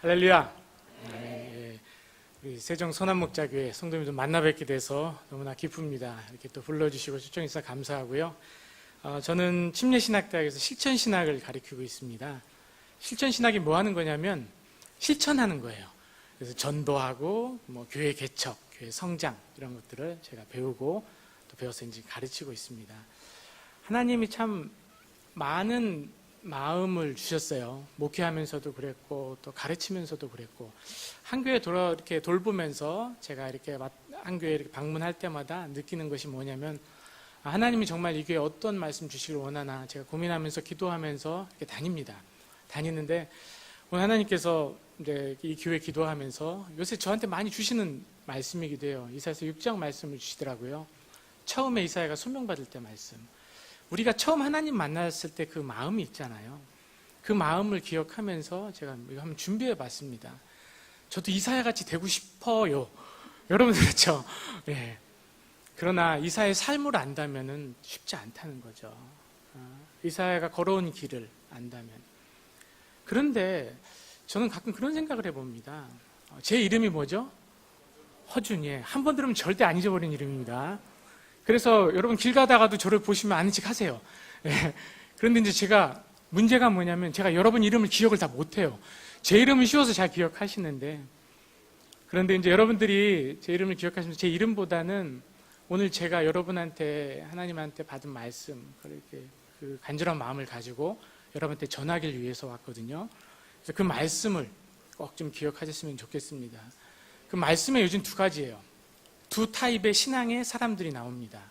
할렐루야. 네, 우리 세종 선한목자교회 성도님들 만나 뵙게 돼서 너무나 기쁩니다. 이렇게 또 불러주시고 초청해 주셔서 감사하고요. 저는 침례신학대학에서 실천신학을 가르치고 있습니다. 실천신학이 뭐 하는 거냐면 실천하는 거예요. 그래서 전도하고 교회 개척, 교회 성장 이런 것들을 제가 배우고 또 배워서 이제 가르치고 있습니다. 하나님이 참 많은 마음을 주셨어요. 목회하면서도 그랬고 또 가르치면서도 그랬고 한 교회 이렇게 돌보면서 제가 이렇게 한 교회 이렇게 방문할 때마다 느끼는 것이 뭐냐면 하나님이 정말 이 교회에 어떤 말씀 주시길 원하나 제가 고민하면서 기도하면서 이렇게 다니는데 오늘 하나님께서 이제 이 교회 기도하면서 요새 저한테 많이 주시는 말씀이기도 해요. 이사야서 6장 말씀을 주시더라고요. 처음에 이사야가 소명받을 때 말씀. 우리가 처음 하나님 만났을 때 그 마음이 있잖아요. 그 마음을 기억하면서 제가 이거 한번 준비해 봤습니다. 저도 이사야같이 되고 싶어요. 여러분들 그렇죠? 네. 그러나 이사야의 삶을 안다면 쉽지 않다는 거죠. 이사야가 걸어온 길을 안다면. 그런데 저는 가끔 그런 생각을 해봅니다. 제 이름이 뭐죠? 허준이에요. 한 번 들으면 절대 안 잊어버린 이름입니다. 그래서 여러분 길 가다가도 저를 보시면 아는 척 하세요. 네. 그런데 이제 문제가 뭐냐면 제가 여러분 이름을 기억을 다 못해요. 제 이름은 쉬워서 잘 기억하시는데 그런데 이제 여러분들이 제 이름을 기억하시면서 제 이름보다는 오늘 제가 여러분한테 하나님한테 받은 말씀 그렇게 그 간절한 마음을 가지고 여러분한테 전하기를 위해서 왔거든요. 그래서 그 말씀을 꼭 좀 기억하셨으면 좋겠습니다. 그 말씀에 요즘 두 가지예요. 두 타입의 신앙의 사람들이 나옵니다.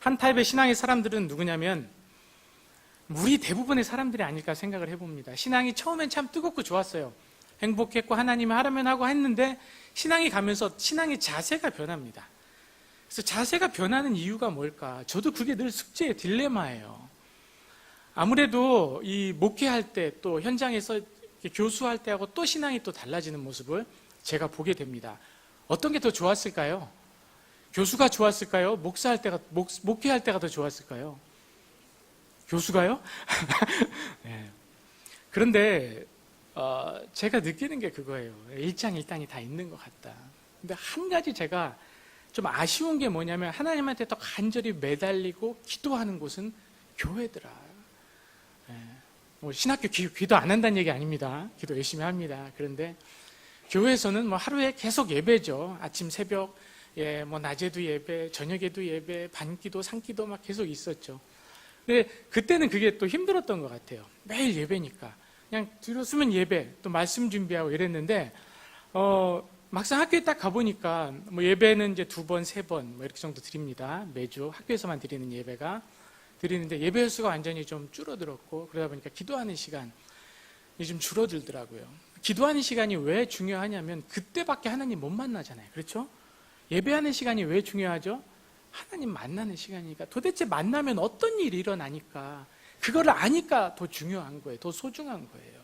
한 타입의 신앙의 사람들은 누구냐면 우리 대부분의 사람들이 아닐까 생각을 해봅니다. 신앙이 처음엔 참 뜨겁고 좋았어요. 행복했고 하나님이 하라면 하고 했는데 신앙이 가면서 신앙의 자세가 변합니다. 그래서 자세가 변하는 이유가 뭘까? 저도 그게 늘 숙제의 딜레마예요. 아무래도 이 목회할 때 또 현장에서 교수할 때하고 또 신앙이 또 달라지는 모습을 제가 보게 됩니다. 어떤 게 더 좋았을까요? 교수가 좋았을까요? 목회할 때가 더 좋았을까요? 교수가요? 네. 그런데 제가 느끼는 게 그거예요. 일장일단이 다 있는 것 같다. 근데 한 가지 제가 좀 아쉬운 게 뭐냐면 하나님한테 더 간절히 매달리고 기도하는 곳은 교회더라. 네. 신학교 기도 안 한다는 얘기 아닙니다. 기도 열심히 합니다. 그런데 교회에서는 하루에 계속 예배죠. 아침 새벽 낮에도 예배, 저녁에도 예배, 반기도, 산기도 막 계속 있었죠. 근데 그때는 그게 또 힘들었던 것 같아요. 매일 예배니까. 그냥 들었으면 예배, 또 말씀 준비하고 이랬는데, 막상 학교에 딱 가보니까, 예배는 이제 2번, 3번, 이렇게 정도 드립니다. 매주 학교에서만 드리는 예배가. 드리는데 예배 횟수가 완전히 좀 줄어들었고, 그러다 보니까 기도하는 시간이 좀 줄어들더라고요. 기도하는 시간이 왜 중요하냐면, 그때밖에 하나님 못 만나잖아요. 그렇죠? 예배하는 시간이 왜 중요하죠? 하나님 만나는 시간이니까. 도대체 만나면 어떤 일이 일어나니까 그걸 아니까 더 중요한 거예요. 더 소중한 거예요.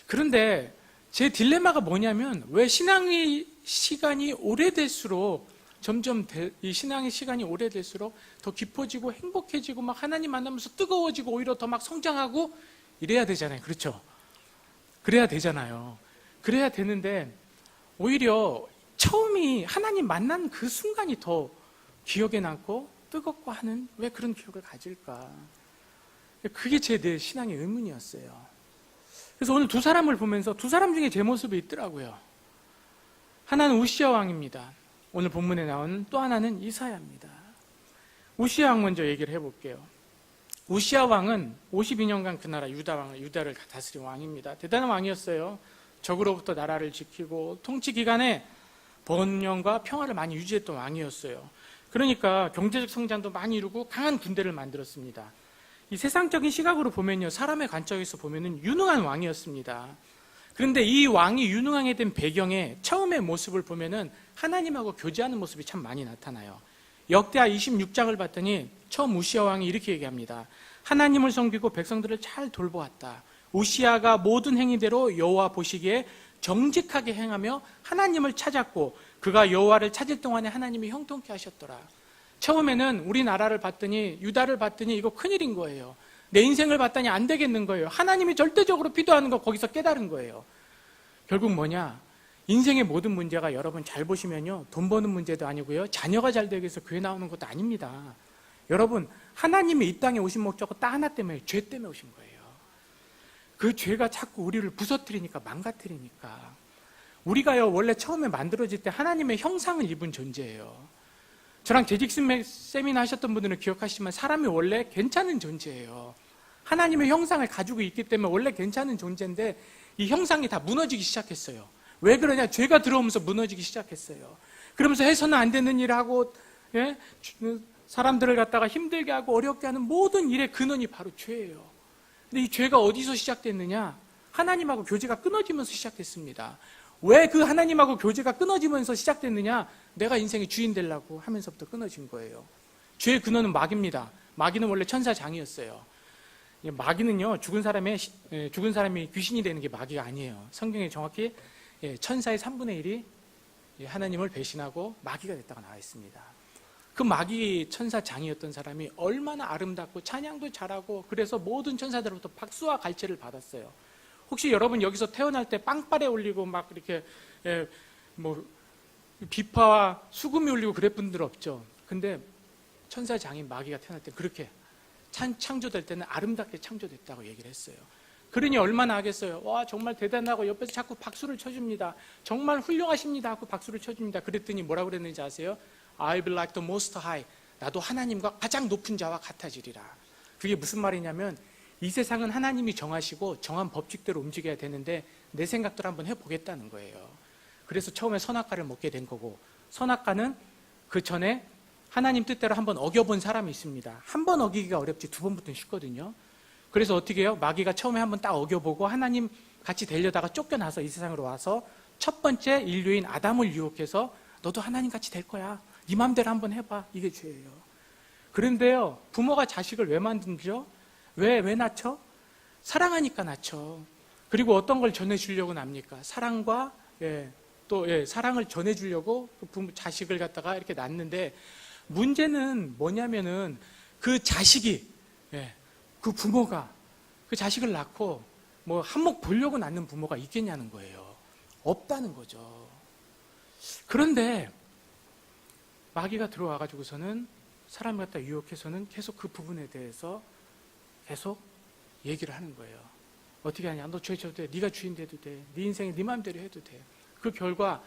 그런데 제 딜레마가 뭐냐면 왜 신앙의 시간이 오래될수록 점점 이 신앙의 시간이 오래될수록 더 깊어지고 행복해지고 막 하나님 만나면서 뜨거워지고 오히려 더 막 성장하고 이래야 되잖아요. 그렇죠? 그래야 되잖아요. 그래야 되는데 오히려 처음이 하나님 만난 그 순간이 더 기억에 남고 뜨겁고 하는 왜 그런 기억을 가질까? 그게 내 신앙의 의문이었어요. 그래서 오늘 두 사람을 보면서 두 사람 중에 제 모습이 있더라고요. 하나는 우시야 왕입니다. 오늘 본문에 나온 또 하나는 이사야입니다. 우시야 왕 먼저 얘기를 해볼게요. 우시야 왕은 52년간 그 나라 유다를 다스린 왕입니다. 대단한 왕이었어요. 적으로부터 나라를 지키고 통치 기간에 번영과 평화를 많이 유지했던 왕이었어요. 그러니까 경제적 성장도 많이 이루고 강한 군대를 만들었습니다. 이 세상적인 시각으로 보면요, 사람의 관점에서 보면은 유능한 왕이었습니다. 그런데 이 왕이 유능하게 된 배경에 처음의 모습을 보면은 하나님하고 교제하는 모습이 참 많이 나타나요. 역대하 26장을 봤더니 처음 우시야 왕이 이렇게 얘기합니다. 하나님을 섬기고 백성들을 잘 돌보았다. 우시야가 모든 행위대로 여호와 보시기에 정직하게 행하며 하나님을 찾았고 그가 여호와를 찾을 동안에 하나님이 형통케 하셨더라. 처음에는 우리나라를 봤더니 유다를 봤더니 이거 큰일인 거예요. 내 인생을 봤더니 안 되겠는 거예요. 하나님이 절대적으로 필요하는 거 거기서 깨달은 거예요. 결국 뭐냐? 인생의 모든 문제가 여러분 잘 보시면요, 돈 버는 문제도 아니고요, 자녀가 잘 되기 위해서 교회 나오는 것도 아닙니다. 여러분, 하나님이 이 땅에 오신 목적은 딱 하나 때문에, 죄 때문에 오신 거예요. 그 죄가 자꾸 우리를 부서뜨리니까, 망가뜨리니까. 우리가요, 원래 처음에 만들어질 때 하나님의 형상을 입은 존재예요. 저랑 재직 세미나 하셨던 분들은 기억하시지만 사람이 원래 괜찮은 존재예요. 하나님의 형상을 가지고 있기 때문에 원래 괜찮은 존재인데 이 형상이 다 무너지기 시작했어요. 왜 그러냐? 죄가 들어오면서 무너지기 시작했어요. 그러면서 해서는 안 되는 일을 하고, 예? 사람들을 갖다가 힘들게 하고 어렵게 하는 모든 일의 근원이 바로 죄예요. 근데 이 죄가 어디서 시작됐느냐? 하나님하고 교제가 끊어지면서 시작됐습니다. 왜 그 하나님하고 교제가 끊어지면서 시작됐느냐? 내가 인생의 주인 되려고 하면서부터 끊어진 거예요. 죄의 근원은 마귀입니다. 마귀는 원래 천사장이었어요. 마귀는요, 죽은 사람이 귀신이 되는 게 마귀가 아니에요. 성경에 정확히 천사의 3분의 1이 하나님을 배신하고 마귀가 됐다고 나와 있습니다. 그 마귀 천사장이었던 사람이 얼마나 아름답고 찬양도 잘하고 그래서 모든 천사들로부터 박수와 갈채를 받았어요. 혹시 여러분 여기서 태어날 때 빵빠레 올리고 막 이렇게 비파와 수금이 올리고 그랬 분들 없죠. 근데 천사장인 마귀가 태어날 때 그렇게 창조될 때는 아름답게 창조됐다고 얘기를 했어요. 그러니 얼마나 하겠어요. 와, 정말 대단하고 옆에서 자꾸 박수를 쳐줍니다. 정말 훌륭하십니다 하고 박수를 쳐줍니다. 그랬더니 뭐라고 그랬는지 아세요? I will like the most high. 나도 하나님과 가장 높은 자와 같아지리라. 그게 무슨 말이냐면 이 세상은 하나님이 정하시고 정한 법칙대로 움직여야 되는데 내 생각대로 한번 해보겠다는 거예요. 그래서 처음에 선악과를 먹게 된 거고, 선악과는 그 전에 하나님 뜻대로 한번 어겨본 사람이 있습니다. 한 번 어기기가 어렵지 두 번부터는 쉽거든요. 그래서 어떻게 해요? 마귀가 처음에 한번 딱 어겨보고 하나님 같이 되려다가 쫓겨나서 이 세상으로 와서 첫 번째 인류인 아담을 유혹해서 너도 하나님 같이 될 거야. 네 맘대로 한번 해봐. 이게 죄예요. 그런데요, 부모가 자식을 왜 만든죠? 왜 낳죠? 사랑하니까 낳죠. 그리고 어떤 걸 전해주려고 납니까? 사랑과 사랑을 전해주려고 부모 자식을 갖다가 이렇게 낳는데, 문제는 뭐냐면은 그 자식이, 그 부모가 그 자식을 낳고 뭐 한몫 보려고 낳는 부모가 있겠냐는 거예요. 없다는 거죠. 그런데 마귀가 들어와가지고서는 사람을 갖다 유혹해서는 계속 그 부분에 대해서 계속 얘기를 하는 거예요. 어떻게 하냐? 너 죄 져도 돼. 네가 주인 돼도 돼. 네 인생에 네 마음대로 해도 돼. 그 결과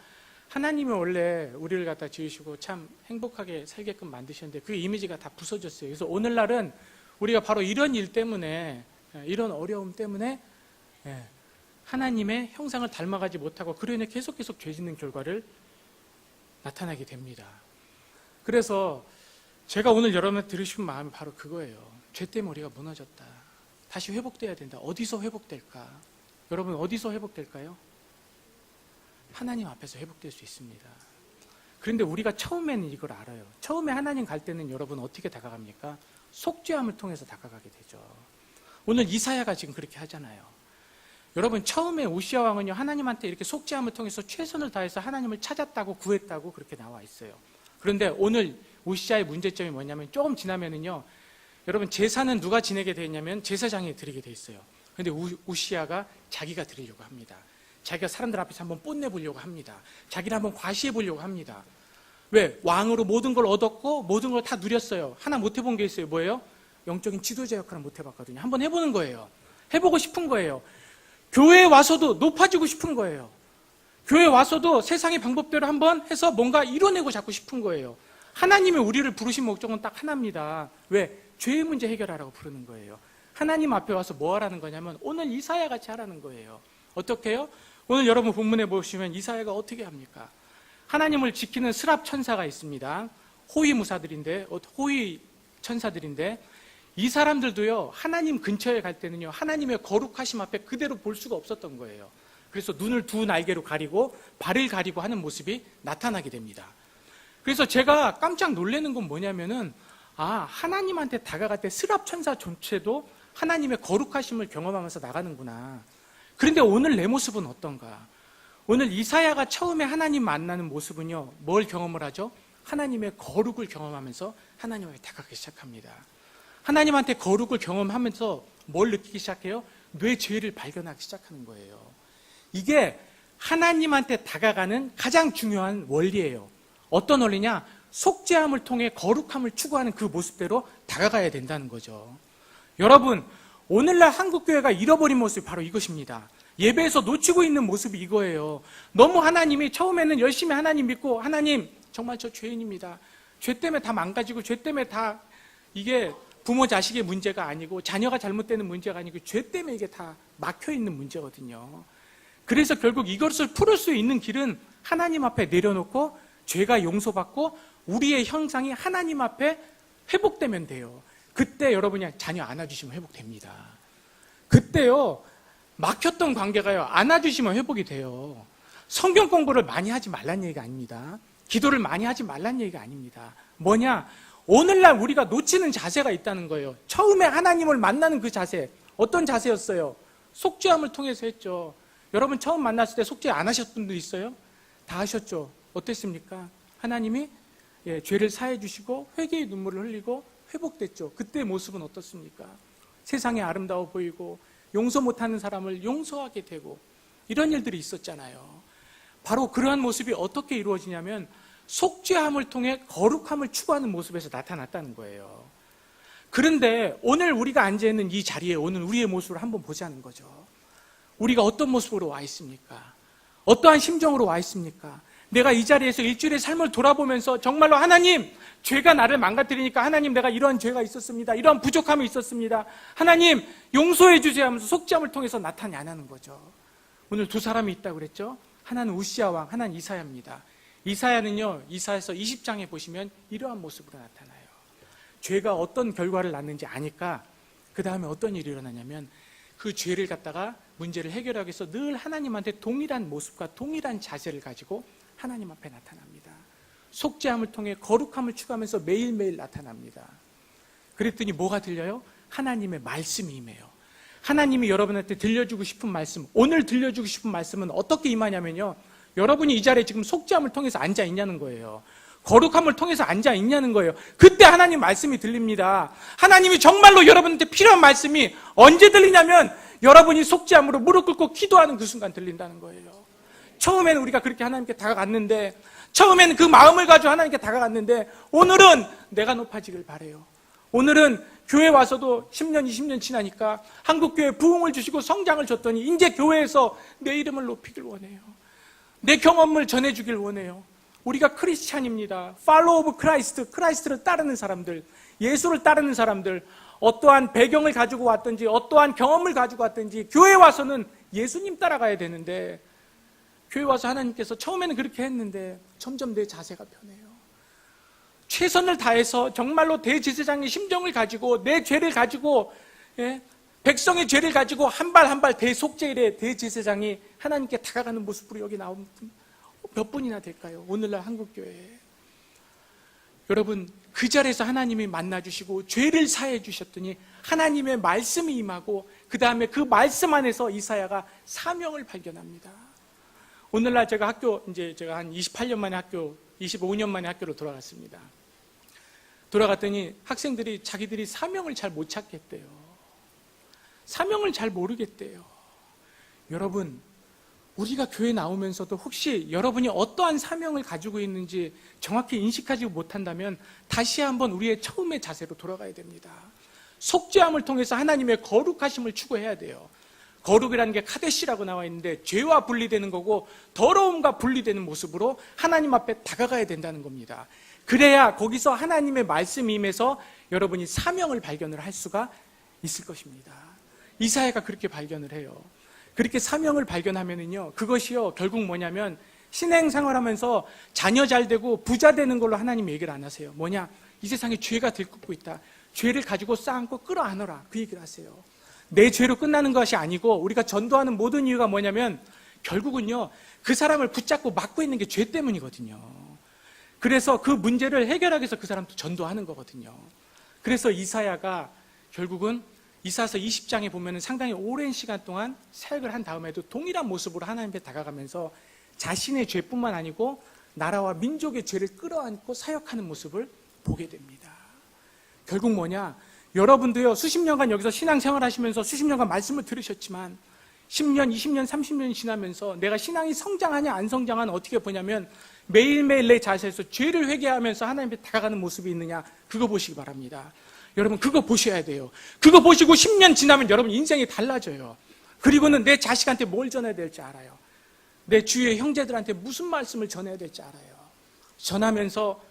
하나님이 원래 우리를 갖다 지으시고 참 행복하게 살게끔 만드셨는데 그 이미지가 다 부서졌어요. 그래서 오늘날은 우리가 바로 이런 일 때문에, 이런 어려움 때문에 하나님의 형상을 닮아가지 못하고 그로 인해 계속 죄 짓는 결과를 나타나게 됩니다. 그래서 제가 오늘 여러분한테 들으신 마음이 바로 그거예요. 죄 때문에 우리가 무너졌다. 다시 회복돼야 된다. 어디서 회복될까? 여러분, 어디서 회복될까요? 하나님 앞에서 회복될 수 있습니다. 그런데 우리가 처음에는 이걸 알아요. 처음에 하나님 갈 때는 여러분 어떻게 다가갑니까? 속죄함을 통해서 다가가게 되죠. 오늘 이사야가 지금 그렇게 하잖아요. 여러분, 처음에 우시야 왕은요, 하나님한테 이렇게 속죄함을 통해서 최선을 다해서 하나님을 찾았다고, 구했다고 그렇게 나와 있어요. 그런데 오늘 우시야의 문제점이 뭐냐면 조금 지나면은요, 여러분, 제사는 누가 지내게 돼 있냐면 제사장이 드리게 돼 있어요. 그런데 우시야가 자기가 드리려고 합니다. 자기가 사람들 앞에서 한번 뽐내보려고 합니다. 자기를 한번 과시해보려고 합니다. 왜? 왕으로 모든 걸 얻었고 모든 걸 다 누렸어요. 하나 못 해본 게 있어요. 뭐예요? 영적인 지도자 역할을 못 해봤거든요. 한번 해보는 거예요. 해보고 싶은 거예요. 교회에 와서도 높아지고 싶은 거예요. 교회에 와서도 세상의 방법대로 한번 해서 뭔가 이뤄내고 자꾸 싶은 거예요. 하나님이 우리를 부르신 목적은 딱 하나입니다. 왜? 죄의 문제 해결하라고 부르는 거예요. 하나님 앞에 와서 뭐 하라는 거냐면 오늘 이사야 같이 하라는 거예요. 어떻게 해요? 오늘 여러분 본문에 보시면 이사야가 어떻게 합니까? 하나님을 지키는 스랍 천사가 있습니다. 호위 천사들인데 이 사람들도요, 하나님 근처에 갈 때는요, 하나님의 거룩하심 앞에 그대로 볼 수가 없었던 거예요. 그래서 눈을 두 날개로 가리고 발을 가리고 하는 모습이 나타나게 됩니다. 그래서 제가 깜짝 놀라는 건 뭐냐면은, 하나님한테 다가갈 때 스랍 천사 전체도 하나님의 거룩하심을 경험하면서 나가는구나. 그런데 오늘 내 모습은 어떤가? 오늘 이사야가 처음에 하나님 만나는 모습은요, 뭘 경험을 하죠? 하나님의 거룩을 경험하면서 하나님에게 다가가기 시작합니다. 하나님한테 거룩을 경험하면서 뭘 느끼기 시작해요? 뇌 죄를 발견하기 시작하는 거예요. 이게 하나님한테 다가가는 가장 중요한 원리예요. 어떤 원리냐? 속죄함을 통해 거룩함을 추구하는 그 모습대로 다가가야 된다는 거죠. 여러분, 오늘날 한국교회가 잃어버린 모습이 바로 이것입니다. 예배에서 놓치고 있는 모습이 이거예요. 너무 하나님이 처음에는 열심히 하나님 믿고, 하나님 정말 저 죄인입니다. 죄 때문에 다 망가지고, 죄 때문에 다 이게 부모 자식의 문제가 아니고, 자녀가 잘못되는 문제가 아니고, 죄 때문에 이게 다 막혀있는 문제거든요. 그래서 결국 이것을 풀을 수 있는 길은 하나님 앞에 내려놓고 죄가 용서받고 우리의 형상이 하나님 앞에 회복되면 돼요. 그때 여러분이 자녀 안아주시면 회복됩니다. 그때요, 막혔던 관계가요, 안아주시면 회복이 돼요. 성경 공부를 많이 하지 말란 얘기가 아닙니다. 기도를 많이 하지 말란 얘기가 아닙니다. 뭐냐? 오늘날 우리가 놓치는 자세가 있다는 거예요. 처음에 하나님을 만나는 그 자세, 어떤 자세였어요? 속죄함을 통해서 했죠. 여러분 처음 만났을 때 속죄 안 하셨던 분도 있어요? 다 하셨죠. 어땠습니까? 하나님이 죄를 사해 주시고 회개의 눈물을 흘리고 회복됐죠. 그때의 모습은 어떻습니까? 세상에 아름다워 보이고 용서 못하는 사람을 용서하게 되고 이런 일들이 있었잖아요. 바로 그러한 모습이 어떻게 이루어지냐면 속죄함을 통해 거룩함을 추구하는 모습에서 나타났다는 거예요. 그런데 오늘 우리가 앉아있는 이 자리에 오는 우리의 모습을 한번 보자는 거죠. 우리가 어떤 모습으로 와 있습니까? 어떠한 심정으로 와 있습니까? 내가 이 자리에서 일주일의 삶을 돌아보면서 정말로 하나님, 죄가 나를 망가뜨리니까 하나님 내가 이러한 죄가 있었습니다. 이러한 부족함이 있었습니다. 하나님 용서해 주세요 하면서 속죄함을 통해서 나타나는 거죠. 오늘 두 사람이 있다고 그랬죠? 하나는 우시아 왕, 하나는 이사야입니다. 이사야는요, 이사야서 20장에 보시면 이러한 모습으로 나타나요. 죄가 어떤 결과를 낳는지 아니까 그 다음에 어떤 일이 일어나냐면 그 죄를 갖다가 문제를 해결하기 위해서 늘 하나님한테 동일한 모습과 동일한 자세를 가지고 하나님 앞에 나타납니다. 속죄함을 통해 거룩함을 추구하면서 매일매일 나타납니다. 그랬더니 뭐가 들려요? 하나님의 말씀이 임해요. 하나님이 여러분한테 들려주고 싶은 말씀, 오늘 들려주고 싶은 말씀은 어떻게 임하냐면요, 여러분이 이 자리에 지금 속죄함을 통해서 앉아 있냐는 거예요. 거룩함을 통해서 앉아 있냐는 거예요. 그때 하나님 말씀이 들립니다. 하나님이 정말로 여러분한테 필요한 말씀이 언제 들리냐면 여러분이 속죄함으로 무릎 꿇고 기도하는 그 순간 들린다는 거예요. 처음에는 우리가 그렇게 하나님께 다가갔는데, 처음에는 그 마음을 가지고 하나님께 다가갔는데, 오늘은 내가 높아지길 바라요. 오늘은 교회 와서도 10년, 20년 지나니까 한국교회에 부흥을 주시고 성장을 줬더니 이제 교회에서 내 이름을 높이길 원해요. 내 경험을 전해주길 원해요. 우리가 크리스찬입니다. Follow of Christ, 크라이스트를 따르는 사람들, 예수를 따르는 사람들, 어떠한 배경을 가지고 왔든지 어떠한 경험을 가지고 왔든지 교회에 와서는 예수님 따라가야 되는데, 교회 와서 하나님께서 처음에는 그렇게 했는데 점점 내 자세가 변해요. 최선을 다해서 정말로 대제사장의 심정을 가지고 내 죄를 가지고, 백성의 죄를 가지고 한 발 한 발 대속죄일에 대제사장이 하나님께 다가가는 모습으로 여기 나온 분 몇 분이나 될까요? 오늘날 한국교회에. 여러분, 그 자리에서 하나님이 만나주시고 죄를 사해 주셨더니 하나님의 말씀이 임하고 그 다음에 그 말씀 안에서 이사야가 사명을 발견합니다. 오늘날 제가 제가 한 28년 만에 25년 만에 학교로 돌아갔습니다. 돌아갔더니 학생들이 자기들이 사명을 잘 못 찾겠대요. 사명을 잘 모르겠대요. 여러분, 우리가 교회 나오면서도 혹시 여러분이 어떠한 사명을 가지고 있는지 정확히 인식하지 못한다면 다시 한번 우리의 처음의 자세로 돌아가야 됩니다. 속죄함을 통해서 하나님의 거룩하심을 추구해야 돼요. 거룩이라는 게 카데시라고 나와 있는데 죄와 분리되는 거고 더러움과 분리되는 모습으로 하나님 앞에 다가가야 된다는 겁니다. 그래야 거기서 하나님의 말씀이 임해서 여러분이 사명을 발견을 할 수가 있을 것입니다. 이사야가 그렇게 발견을 해요. 그렇게 사명을 발견하면은요, 그것이요, 결국 뭐냐면 신행생활하면서 자녀 잘 되고 부자 되는 걸로 하나님 얘기를 안 하세요. 뭐냐? 이 세상에 죄가 들끓고 있다. 죄를 가지고 쌓고 끌어안아라. 그 얘기를 하세요. 내 죄로 끝나는 것이 아니고 우리가 전도하는 모든 이유가 뭐냐면 결국은요, 그 사람을 붙잡고 막고 있는 게 죄 때문이거든요. 그래서 그 문제를 해결하기 위해서 그 사람도 전도하는 거거든요. 그래서 이사야가 결국은 이사야서 20장에 보면 상당히 오랜 시간 동안 사역을 한 다음에도 동일한 모습으로 하나님께 다가가면서 자신의 죄뿐만 아니고 나라와 민족의 죄를 끌어안고 사역하는 모습을 보게 됩니다. 결국 뭐냐? 여러분도요, 수십 년간 여기서 신앙생활 하시면서 수십 년간 말씀을 들으셨지만 10년, 20년, 30년이 지나면서 내가 신앙이 성장하냐 안 성장하냐 어떻게 보냐면 매일매일 내 자신에서 죄를 회개하면서 하나님 앞에 다가가는 모습이 있느냐 그거 보시기 바랍니다. 여러분 그거 보셔야 돼요. 그거 보시고 10년 지나면 여러분 인생이 달라져요. 그리고는 내 자식한테 뭘 전해야 될지 알아요. 내 주위의 형제들한테 무슨 말씀을 전해야 될지 알아요. 전하면서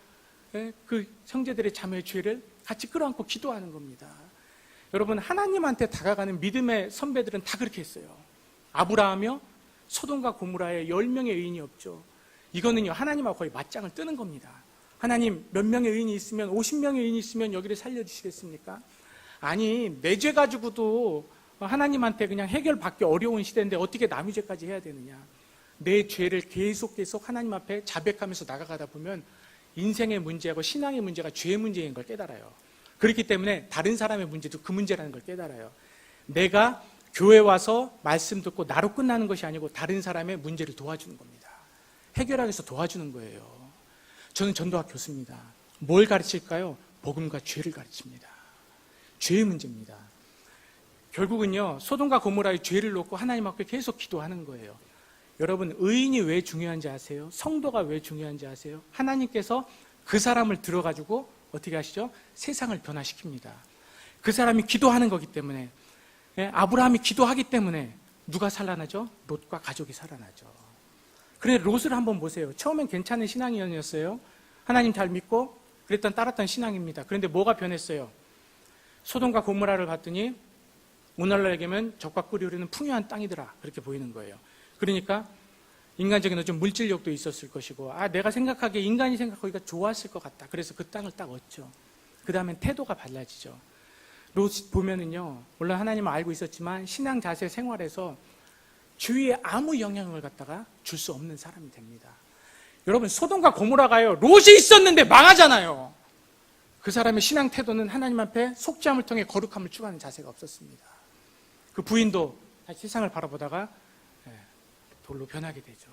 그 형제들의 자매의 죄를 같이 끌어안고 기도하는 겁니다. 여러분 하나님한테 다가가는 믿음의 선배들은 다 그렇게 했어요. 아브라함이요 소돔과 고모라에 10명의 의인이 없죠. 이거는요 하나님하고 거의 맞짱을 뜨는 겁니다. 하나님 몇 명의 의인이 있으면 50명의 의인이 있으면 여기를 살려주시겠습니까? 아니 내 죄 가지고도 하나님한테 그냥 해결받기 어려운 시대인데 어떻게 남의 죄까지 해야 되느냐. 내 죄를 계속 하나님 앞에 자백하면서 나가가다 보면 인생의 문제하고 신앙의 문제가 죄의 문제인 걸 깨달아요. 그렇기 때문에 다른 사람의 문제도 그 문제라는 걸 깨달아요. 내가 교회 와서 말씀 듣고 나로 끝나는 것이 아니고 다른 사람의 문제를 도와주는 겁니다. 해결하기 위해서 도와주는 거예요. 저는 전도학 교수입니다. 뭘 가르칠까요? 복음과 죄를 가르칩니다. 죄의 문제입니다. 결국은요 소돔과 고모라의 죄를 놓고 하나님 앞에 계속 기도하는 거예요. 여러분 의인이 왜 중요한지 아세요? 성도가 왜 중요한지 아세요? 하나님께서 그 사람을 들어가지고 어떻게 하시죠? 세상을 변화시킵니다. 그 사람이 기도하는 거기 때문에 아브라함이 기도하기 때문에 누가 살아나죠? 롯과 가족이 살아나죠. 그래 롯을 한번 보세요. 처음엔 괜찮은 신앙인이었어요. 하나님 잘 믿고 그랬던 따랐던 신앙입니다. 그런데 뭐가 변했어요? 소돔과 고모라를 봤더니 오늘날 얘기하면 적과 꿀이 흐르는 풍요한 땅이더라 그렇게 보이는 거예요. 그러니까 인간적인 좀 물질력도 있었을 것이고 내가 생각하기에 인간이 생각하기가 좋았을 것 같다. 그래서 그 땅을 딱 얻죠. 그 다음엔 태도가 달라지죠. 롯 보면은요 물론 하나님은 알고 있었지만 신앙 자세 생활에서 주위에 아무 영향을 갖다가 줄 수 없는 사람이 됩니다. 여러분 소돔과 고모라가요 롯이 있었는데 망하잖아요. 그 사람의 신앙 태도는 하나님 앞에 속죄함을 통해 거룩함을 추구하는 자세가 없었습니다. 그 부인도 세상을 바라보다가 돌로 변하게 되죠.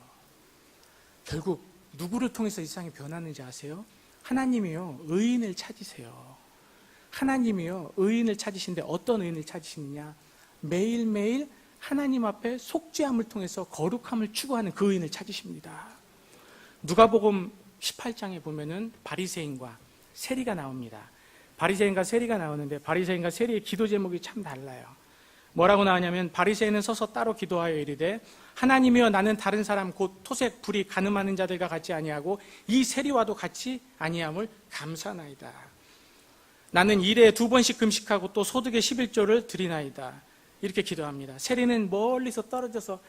결국 누구를 통해서 이 세상이 변하는지 아세요? 하나님이요 의인을 찾으세요. 하나님이요 의인을 찾으시는데 어떤 의인을 찾으시느냐? 매일매일 하나님 앞에 속죄함을 통해서 거룩함을 추구하는 그 의인을 찾으십니다. 누가복음 18장에 보면은 바리새인과 세리가 나옵니다. 바리새인과 세리가 나오는데 바리새인과 세리의 기도 제목이 참 달라요. 뭐라고 나오냐면 바리새인은 서서 따로 기도하여 이르되 하나님이여 나는 다른 사람 곧 토색 불이 간음하는 자들과 같이 아니하고 이 세리와도 같이 아니함을 감사하나이다. 나는 일에 2번씩 금식하고 또 소득의 11조를 드리나이다. 이렇게 기도합니다. 세리는 멀리서 떨어져서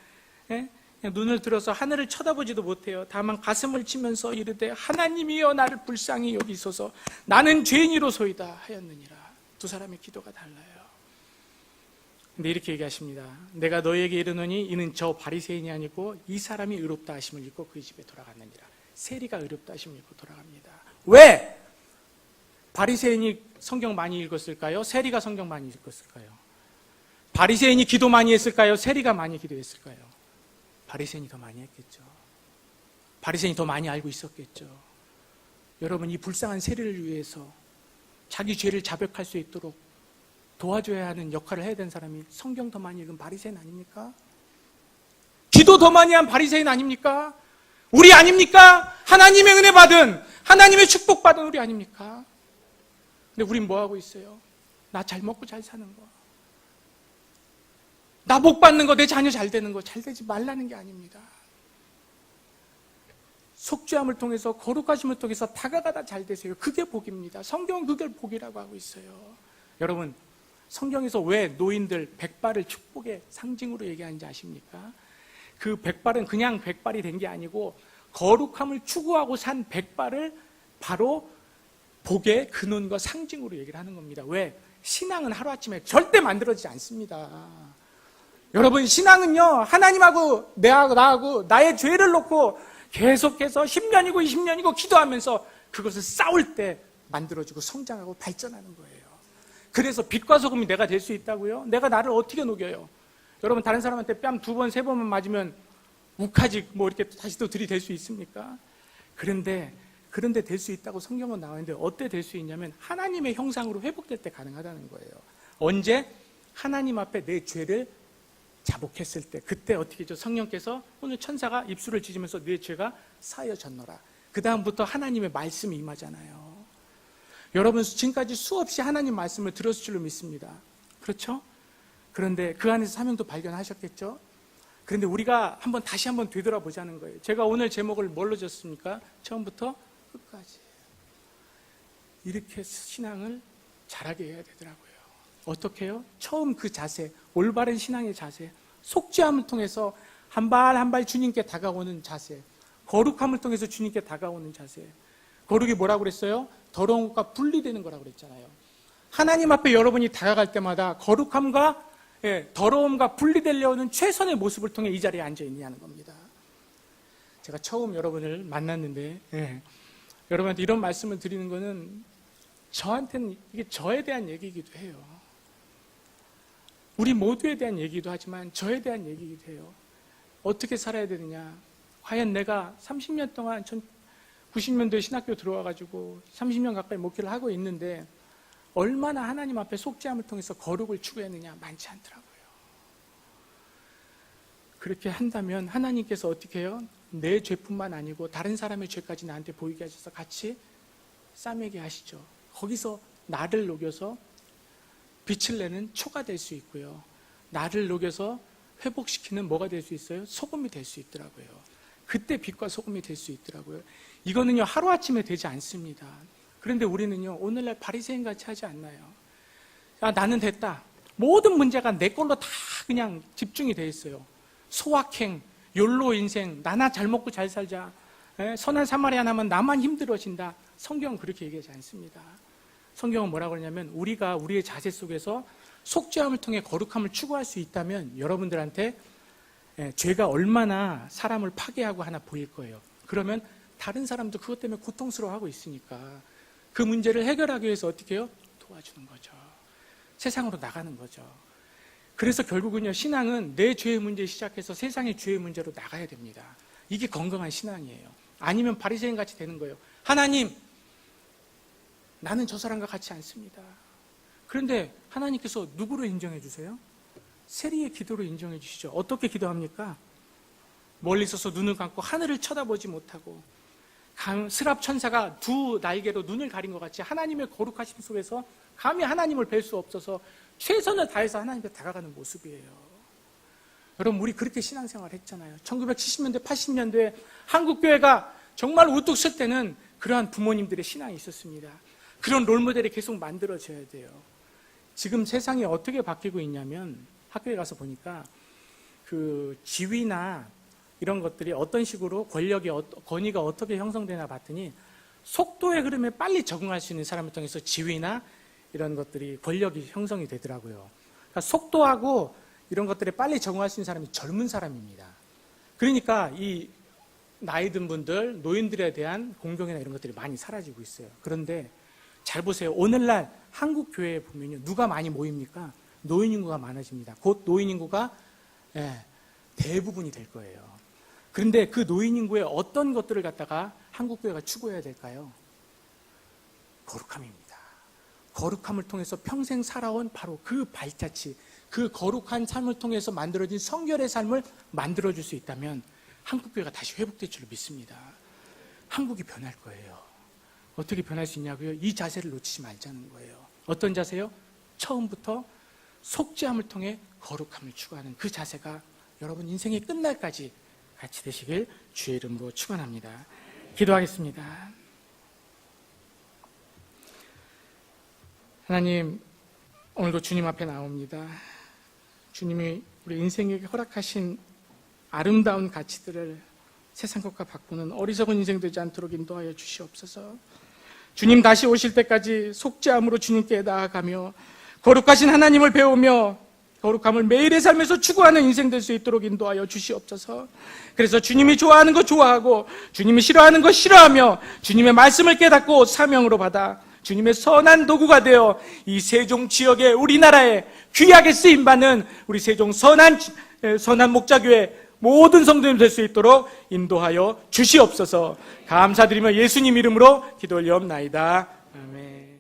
그냥 눈을 들어서 하늘을 쳐다보지도 못해요. 다만 가슴을 치면서 이르되 하나님이여 나를 불쌍히 여기소서 나는 죄인이로소이다 하였느니라. 두 사람의 기도가 달라요. 근데 이렇게 얘기하십니다. 내가 너에게 이르노니 이는 저 바리새인이 아니고 이 사람이 의롭다 하심을 입고 그의 집에 돌아갔느니라. 세리가 의롭다 하심을 입고 돌아갑니다. 왜? 바리새인이 성경 많이 읽었을까요? 세리가 성경 많이 읽었을까요? 바리새인이 기도 많이 했을까요? 세리가 많이 기도했을까요? 바리새인이 더 많이 했겠죠. 바리새인이 더 많이 알고 있었겠죠. 여러분 이 불쌍한 세리를 위해서 자기 죄를 자백할 수 있도록 도와줘야 하는 역할을 해야 되는 사람이 성경 더 많이 읽은 바리새인 아닙니까? 기도 더 많이 한 바리새인 아닙니까? 우리 아닙니까? 하나님의 은혜 받은 하나님의 축복 받은 우리 아닙니까? 근데 우린 뭐 하고 있어요? 나 잘 먹고 잘 사는 거, 나 복 받는 거, 내 자녀 잘 되는 거, 잘 되지 말라는 게 아닙니다. 속죄함을 통해서 거룩하심을 통해서 다가가다 잘 되세요. 그게 복입니다. 성경은 그걸 복이라고 하고 있어요. 여러분 성경에서 왜 노인들 백발을 축복의 상징으로 얘기하는지 아십니까? 그 백발은 그냥 백발이 된 게 아니고 거룩함을 추구하고 산 백발을 바로 복의 근원과 상징으로 얘기를 하는 겁니다. 왜? 신앙은 하루아침에 절대 만들어지지 않습니다. 여러분 신앙은요 하나님하고 나하고 나의 죄를 놓고 계속해서 10년이고 20년이고 기도하면서 그것을 싸울 때 만들어지고 성장하고 발전하는 거예요. 그래서 빛과 소금이 내가 될 수 있다고요? 내가 나를 어떻게 녹여요? 여러분 다른 사람한테 뺨 2번 3번만 맞으면 욱하지 뭐 이렇게 다시 또 들이댈 수 있습니까? 그런데 될 수 있다고 성경은 나오는데 어때 될 수 있냐면 하나님의 형상으로 회복될 때 가능하다는 거예요. 언제? 하나님 앞에 내 죄를 자복했을 때, 그때 어떻게 했죠? 성령께서 오늘 천사가 입술을 찢으면서 네 죄가 사여졌노라. 그 다음부터 하나님의 말씀이 임하잖아요. 여러분 지금까지 수없이 하나님 말씀을 들었을 줄로 믿습니다. 그렇죠? 그런데 그 안에서 사명도 발견하셨겠죠? 그런데 우리가 다시 한번 되돌아보자는 거예요. 제가 오늘 제목을 뭘로 줬습니까? 처음부터 끝까지. 이렇게 신앙을 잘하게 해야 되더라고요. 어떻게 해요? 처음 그 자세, 올바른 신앙의 자세, 속죄함을 통해서 한 발 한 발 주님께 다가오는 자세, 거룩함을 통해서 주님께 다가오는 자세. 거룩이 뭐라고 그랬어요? 더러운 것과 분리되는 거라고 그랬잖아요. 하나님 앞에 여러분이 다가갈 때마다 거룩함과 더러움과 분리되려는 최선의 모습을 통해 이 자리에 앉아 있느냐는 겁니다. 제가 처음 여러분을 만났는데 여러분한테 이런 말씀을 드리는 거는 저한테는 이게 저에 대한 얘기이기도 해요. 우리 모두에 대한 얘기도 하지만 저에 대한 얘기이기도 해요. 어떻게 살아야 되느냐? 과연 내가 30년 동안 90년도에 신학교 들어와가지고 30년 가까이 목회를 하고 있는데 얼마나 하나님 앞에 속죄함을 통해서 거룩을 추구했느냐? 많지 않더라고요. 그렇게 한다면 하나님께서 어떻게 해요? 내 죄뿐만 아니고 다른 사람의 죄까지 나한테 보이게 하셔서 같이 싸매게 하시죠. 거기서 나를 녹여서 빛을 내는 초가 될 수 있고요. 나를 녹여서 회복시키는 뭐가 될 수 있어요? 소금이 될 수 있더라고요. 그때 빛과 소금이 될 수 있더라고요. 이거는요 하루아침에 되지 않습니다. 그런데 우리는요 오늘날 바리새인 같이 하지 않나요? 나는 됐다. 모든 문제가 내 걸로 다 그냥 집중이 돼 있어요. 소확행, 욜로 인생, 나나 잘 먹고 잘 살자. 선한 사마리안 하면 나만 힘들어진다. 성경은 그렇게 얘기하지 않습니다. 성경은 뭐라고 그러냐면 우리가 우리의 자세 속에서 속죄함을 통해 거룩함을 추구할 수 있다면 여러분들한테 죄가 얼마나 사람을 파괴하고 하나 보일 거예요. 그러면 다른 사람도 그것 때문에 고통스러워하고 있으니까 그 문제를 해결하기 위해서 어떻게 해요? 도와주는 거죠. 세상으로 나가는 거죠. 그래서 결국은요 신앙은 내 죄의 문제 시작해서 세상의 죄의 문제로 나가야 됩니다. 이게 건강한 신앙이에요. 아니면 바리새인 같이 되는 거예요. 하나님, 나는 저 사람과 같지 않습니다. 그런데 하나님께서 누구로 인정해 주세요? 세리의 기도로 인정해 주시죠. 어떻게 기도합니까? 멀리 서서 눈을 감고 하늘을 쳐다보지 못하고 스랍 천사가 두 날개로 눈을 가린 것 같이 하나님의 거룩하심 속에서 감히 하나님을 뵐 수 없어서 최선을 다해서 하나님께 다가가는 모습이에요. 여러분 우리 그렇게 신앙생활 했잖아요. 1970년대 80년대에 한국교회가 정말 우뚝 설 때는 그러한 부모님들의 신앙이 있었습니다. 그런 롤모델이 계속 만들어져야 돼요. 지금 세상이 어떻게 바뀌고 있냐면 학교에 가서 보니까 그 지위나 이런 것들이 어떤 식으로 권위가 어떻게 형성되나 봤더니 속도의 흐름에 빨리 적응할 수 있는 사람을 통해서 지위나 이런 것들이 권력이 형성이 되더라고요. 그러니까 속도하고 이런 것들에 빨리 적응할 수 있는 사람이 젊은 사람입니다. 그러니까 이 나이 든 분들, 노인들에 대한 공경이나 이런 것들이 많이 사라지고 있어요. 그런데 잘 보세요. 오늘날 한국 교회에 보면요, 누가 많이 모입니까? 노인 인구가 많아집니다. 곧 노인 인구가 대부분이 될 거예요. 그런데 그 노인 인구의 어떤 것들을 갖다가 한국 교회가 추구해야 될까요? 거룩함입니다. 거룩함을 통해서 평생 살아온 바로 그 발자취, 그 거룩한 삶을 통해서 만들어진 성결의 삶을 만들어줄 수 있다면 한국 교회가 다시 회복될 줄 믿습니다. 한국이 변할 거예요. 어떻게 변할 수 있냐고요? 이 자세를 놓치지 말자는 거예요. 어떤 자세요? 처음부터 속죄함을 통해 거룩함을 추구하는 그 자세가 여러분 인생이 끝날까지 같이 되시길 주의 이름으로 축원합니다. 기도하겠습니다. 하나님, 오늘도 주님 앞에 나옵니다. 주님이 우리 인생에게 허락하신 아름다운 가치들을 세상 것과 바꾸는 어리석은 인생 되지 않도록 인도하여 주시옵소서. 주님 다시 오실 때까지 속죄함으로 주님께 나아가며 거룩하신 하나님을 배우며 거룩함을 매일의 삶에서 추구하는 인생 될 수 있도록 인도하여 주시옵소서. 그래서 주님이 좋아하는 거 좋아하고 주님이 싫어하는 거 싫어하며 주님의 말씀을 깨닫고 사명으로 받아 주님의 선한 도구가 되어 이 세종 지역에 우리나라에 귀하게 쓰임받는 우리 세종 선한 목자교회 모든 성도님 될 수 있도록 인도하여 주시옵소서. 감사드리며 예수님 이름으로 기도 올리옵나이다. 아멘.